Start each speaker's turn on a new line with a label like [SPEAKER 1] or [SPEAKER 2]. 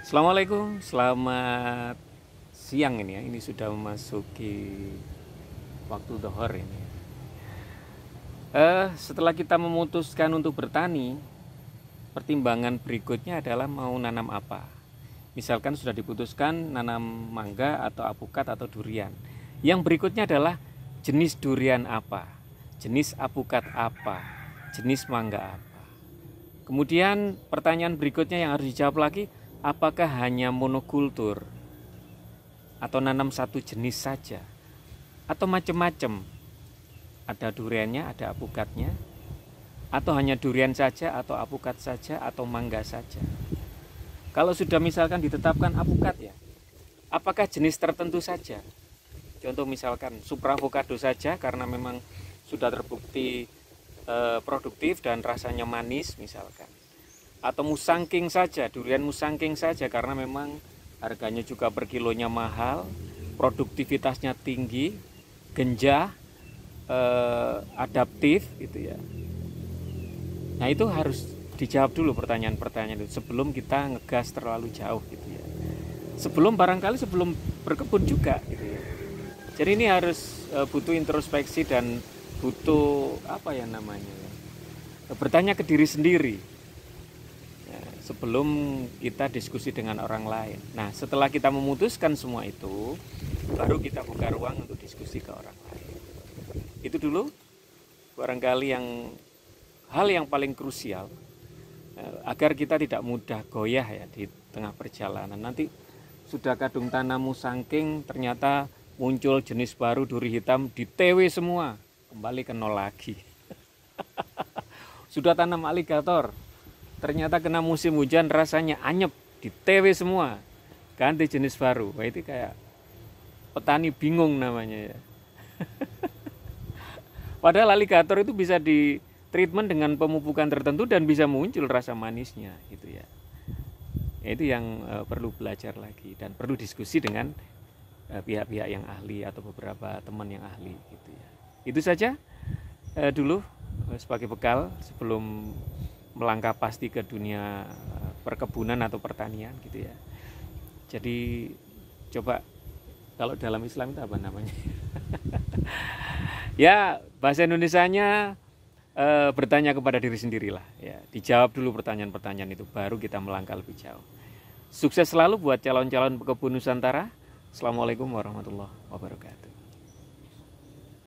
[SPEAKER 1] Assalamualaikum, selamat siang ini ya. Ini sudah memasuki waktu dhuhur ini. Setelah kita memutuskan untuk bertani, pertimbangan berikutnya adalah mau nanam apa. Misalkan sudah diputuskan nanam mangga atau apukat atau durian. Yang berikutnya adalah jenis durian apa, jenis apukat apa, jenis mangga apa. Kemudian pertanyaan berikutnya yang harus dijawab lagi, apakah hanya monokultur atau nanam satu jenis saja atau macam-macam, ada duriannya, ada apukatnya, atau hanya durian saja atau apukat saja atau mangga saja. Kalau sudah misalkan ditetapkan apukat ya, apakah jenis tertentu saja, contoh misalkan supra avocado saja karena memang sudah terbukti produktif dan rasanya manis misalkan, atau musangking saja, durian musangking saja karena memang harganya juga per kilonya mahal, produktivitasnya tinggi, genjah, adaptif gitu ya. Nah itu harus dijawab dulu pertanyaan-pertanyaan itu sebelum kita ngegas terlalu jauh gitu ya. Sebelum berkebun juga gitu ya. Jadi ini harus butuh introspeksi dan butuh apa ya namanya ya, bertanya ke diri sendiri sebelum kita diskusi dengan orang lain. Nah setelah kita memutuskan semua itu, baru kita buka ruang untuk diskusi ke orang lain. Itu dulu barangkali hal yang paling krusial agar kita tidak mudah goyah ya di tengah perjalanan. Nanti sudah kadung tanam musangking, ternyata muncul jenis baru duri hitam, di TW semua, kembali ke nol lagi. Sudah tanam aligator, ternyata kena musim hujan rasanya anyep, di TW semua, ganti jenis baru. Wah itu kayak petani bingung namanya ya. Padahal aligator itu bisa di treatment dengan pemupukan tertentu dan bisa muncul rasa manisnya gitu ya. Itu yang perlu belajar lagi dan perlu diskusi dengan pihak-pihak yang ahli atau beberapa teman yang ahli gitu ya. Itu saja dulu sebagai bekal sebelum melangkah pasti ke dunia perkebunan atau pertanian gitu ya. Jadi coba kalau dalam Islam itu apa namanya? Ya bahasa Indonesianya bertanya kepada diri sendirilah ya. Dijawab dulu pertanyaan-pertanyaan itu baru kita melangkah lebih jauh. Sukses selalu buat calon-calon pekebun Nusantara. Assalamualaikum warahmatullahi wabarakatuh.